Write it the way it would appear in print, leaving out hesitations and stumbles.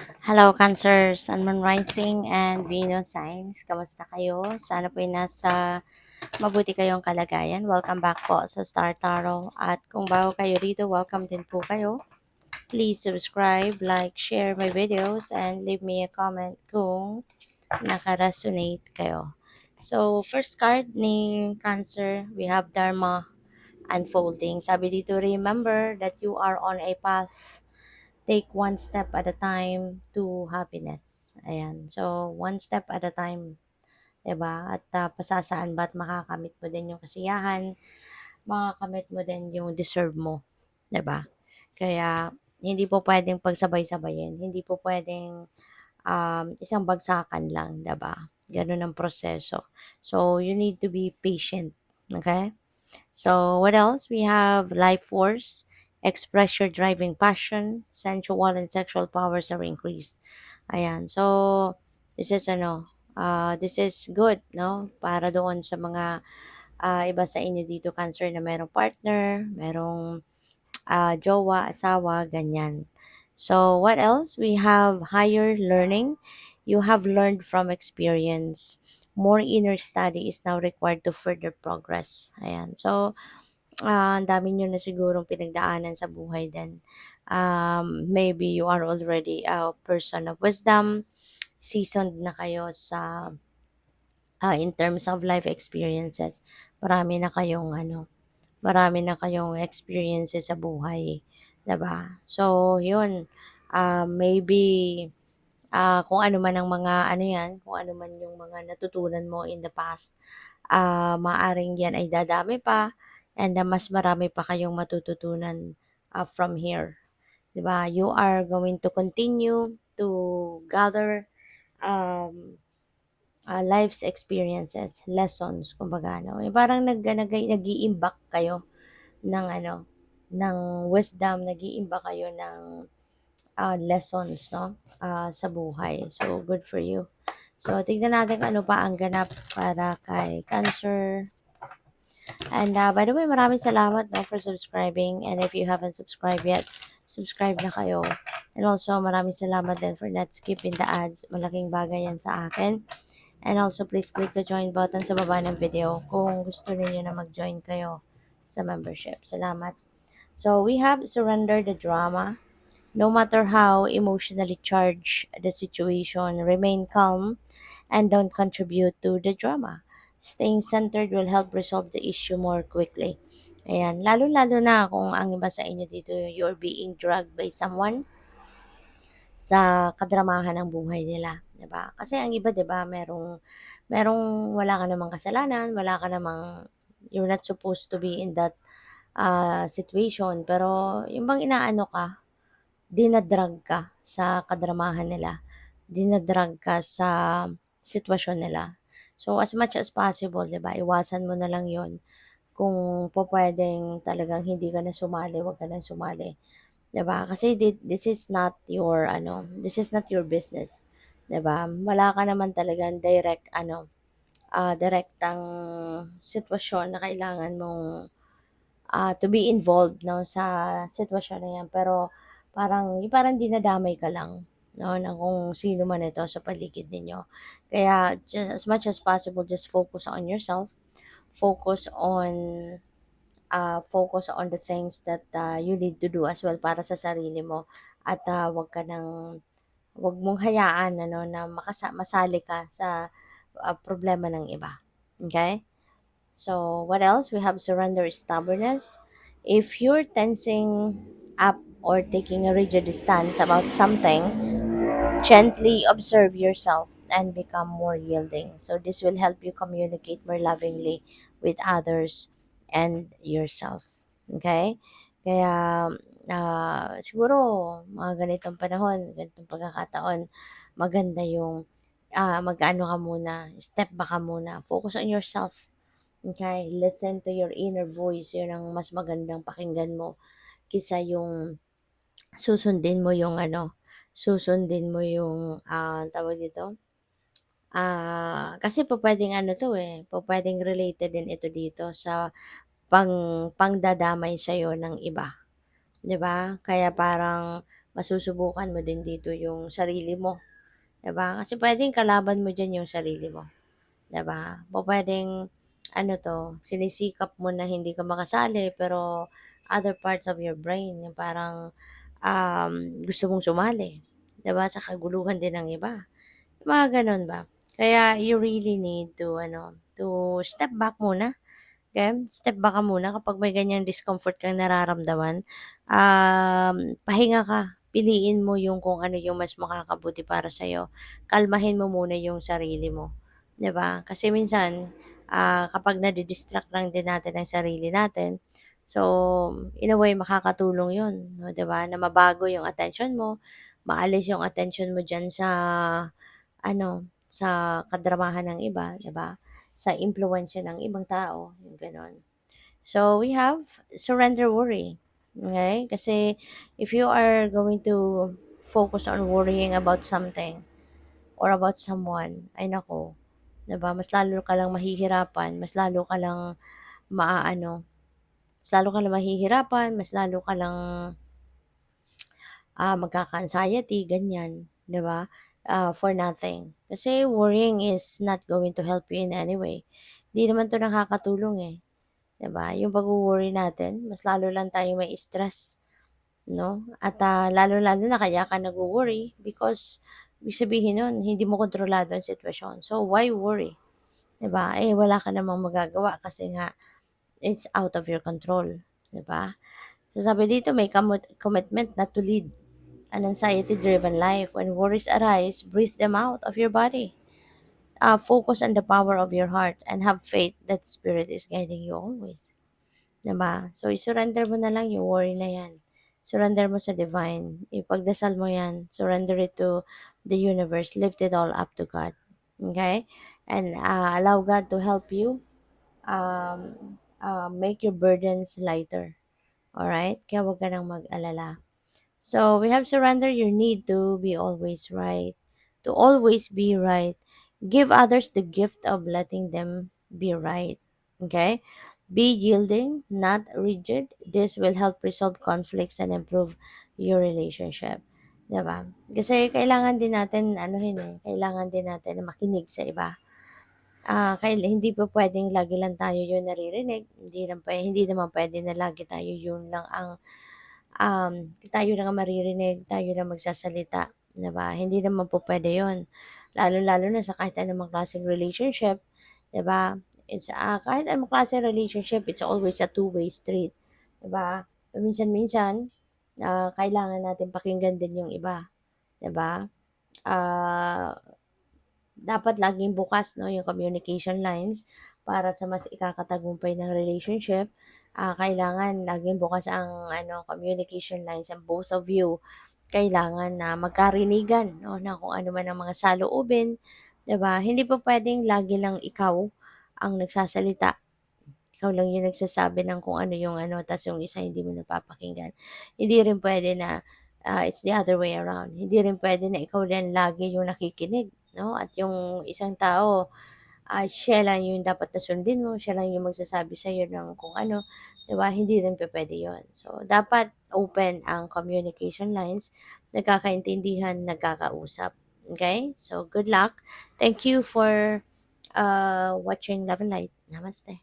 Hello, Cancer, Sun, Moon Rising, and Venus Signs. Kamusta kayo? Sana po nasa mabuti kayong kalagayan. Welcome back po sa Star Tarot. At kung bago kayo rito, welcome din po kayo. Please subscribe, like, share my videos, and leave me a comment kung naka-resonate kayo. So, first card ni Cancer, we have Dharma unfolding. Sabi dito, remember that you are on a path. Take one step at a time to happiness. Ayan. So, one step at a time, 'di ba? At pasasaan ba't makakamit mo din yung kasiyahan, makakamit mo din yung deserve mo, 'di ba? Kaya hindi po pwedeng pagsabay-sabayin. Hindi po pwedeng isang bagsakan lang, 'di ba? Ganun ang proseso. So, you need to be patient. Okay? So, what else? We have life force, express your driving passion, sensual and sexual powers are increased. Ayan. So, this is this is good, no? Para doon sa mga iba sa inyo dito, Cancer, na merong partner, merong jowa, asawa, ganyan. So, what else? We have higher learning. You have learned from experience. More inner study is now required to further progress. Ayan. So, ang dami niyo na sigurong pinagdaanan sa buhay din. Maybe you are already a person of wisdom, seasoned na kayo sa in terms of life experiences. Marami na kayong marami na kayong experiences sa buhay, 'di ba? So, 'yun. Maybe kung ano man ang mga ano 'yan, kung ano man yung mga natutunan mo in the past, maaring 'yan ay dadami pa and mas marami pa kayong matututunan from here, 'di ba? You are going to continue to gather um, life's experiences, lessons, kumbaga, no? Parang nag-iimbak kayo ng ng wisdom, nag-iimbak kayo ng lessons, no? Sa buhay. So, good for you. So, tignan natin kung ano pa ang ganap para kay Cancer. And by the way, maraming salamat, no, for subscribing. And if you haven't subscribed yet, subscribe na kayo. And also, maraming salamat din for not skipping the ads. Malaking bagay yan sa akin. And also, please click the join button sa baba ng video kung gusto niyo na mag-join kayo sa membership. Salamat. So, we have surrender the drama. No matter how emotionally charged the situation, remain calm and don't contribute to the drama. Staying centered will help resolve the issue more quickly. Ayan, lalo-lalo na kung ang iba sa inyo dito, you're being drugged by someone sa kadramahan ng buhay nila, 'di ba? Kasi ang iba, 'di ba, merong wala ka namang kasalanan, wala ka namang you're not supposed to be in that situation, pero yung bang inaano ka, dinadrag ka sa kadramahan nila, dinadrag ka sa sitwasyon nila. So, as much as possible, 'di ba, iwasan mo na lang 'yon. Kung pupuwedeng talagang hindi ka na sumali, 'wag ka na sumali, 'di ba? Kasi this is not your this is not your business, 'di ba? Wala ka naman talagang direktang sitwasyon na kailangan mong to be involved, 'no, sa sitwasyon na 'yan. Pero parang dinadamay ka lang, 'no, ng kung sino man ito sa paligid ninyo. Kaya as much as possible, just focus on yourself, focus on focus on the things that you need to do as well para sa sarili mo at 'wag mong hayaan na masali ka sa problema ng iba. Okay? So, what else? We have surrender is stubbornness. If you're tensing up or taking a rigid stance about something, gently observe yourself and become more yielding. So, this will help you communicate more lovingly with others and yourself. Okay? Kaya, siguro, mga ganitong panahon, ganitong pagkakataon, maganda yung mag-ano ka muna, step back ka muna, focus on yourself. Okay, listen to your inner voice. Yun ang mas magandang pakinggan mo kisa yung susundin mo yung susundin mo yung tawag dito. Kasi pwedeng ano to pwedeng related din ito dito sa pangdadamay sa'yo ng iba, 'di ba? Kaya parang masusubukan mo din dito yung sarili mo, 'di ba? Kasi puwedeng kalaban mo diyan yung sarili mo, 'di ba? Pupuwedeng ano 'to, sinisikap mo na hindi ka makasali pero other parts of your brain yung parang, gusto mong sumali, 'di ba, sa kaguluhan din ng iba, mga gano'n ba. Kaya you really need to ano, to step back muna. Okay, step back ka muna kapag may ganyang discomfort kang nararamdaman, pahinga ka. Piliin mo yung kung ano yung mas makakabuti para sa'yo. Kalmahin mo muna yung sarili mo, 'di ba? Kasi minsan, kapag nadi-distract lang din natin ang sarili natin, so in a way makakatulong yun, no, 'di ba, na mabago yung attention mo, maalis yung attention mo diyan sa ano, sa kadramahan ng iba, 'di ba? Sa impluwensiya ng ibang tao, yung gano'n. So, we have surrender worry. Okay? Kasi if you are going to focus on worrying about something or about someone, ay nako, 'di ba? Mas lalo ka lang mahihirapan, mas lalo ka lang maaano, mas lalo ka lang mahihirapan, mas lalo ka lang magkaka-anxiety, ganyan, 'di ba? For nothing. Kasi worrying is not going to help you in any way. Hindi naman 'to nakakatulong eh. 'Di ba, yung pagwo-worry natin mas lalo lang tayong mai-stress, 'no? At, lalong-lalo na kaya ka nagwo-worry because ibig sabihin nun hindi mo kontrolado ang sitwasyon. So, why worry, 'di ba? Eh, wala ka namang magagawa kasi nga it's out of your control, 'di ba? So, sabi dito may commitment not to lead an anxiety-driven life. When worries arise, breathe them out of your body. Focus on the power of your heart and have faith that Spirit is guiding you always. 'Di ba? So, i-surrender mo na lang yung worry na 'yan. Surrender mo sa divine. Ipagdasal mo 'yan. Surrender it to the universe. Lift it all up to God. Okay? And allow God to help you make your burdens lighter. Alright? Kaya huwag ka nang mag-alala. So, we have surrender your need to be always right. To always be right. Give others the gift of letting them be right. Okay? Be yielding, not rigid. This will help resolve conflicts and improve your relationship. 'Di ba? Kasi kailangan din natin ano kailangan din natin na makinig sa iba. Hindi pa puwedeng lagi lang tayo yung naririnig, hindi naman puwede na lagi tayo yun lang ang, tayo lang ang maririnig, tayo lang magsasalita, 'di ba? Hindi naman po puwede yun. Lalong-lalo na sa kahit anumang klaseng relationship, 'di ba? Kahit anong klaseng relationship, it's always a two-way street, 'di ba? Paminsan-minsan, kailangan natin pakinggan din yung iba, 'di ba? Ah Dapat laging bukas 'no, yung communication lines para sa mas ikakatagumpay ng relationship. Kailangan laging bukas ang ano, communication lines and both of you kailangan na magkarinigan 'no, ng kung ano man ang mga saloobin, 'di ba? Hindi po puwedeng lagi lang ikaw ang nagsasalita, ikaw lang yung nagsasabi ng kung ano yung ano, ta's yung isa hindi mo napapakinggan. Hindi rin puwede na, it's the other way around. Hindi rin puwede na ikaw din lagi yung nakikinig 'no, at yung isang tao, siya lang yung dapat na sundin mo, siya lang yung magsasabi sa'yo ng kung ano, 'di ba? Hindi rin pupuwede yun. So, dapat open ang communication lines, nagkakaintindihan, nagkakausap, okay. So, good luck. Thank you for, watching Love and Light. Namaste.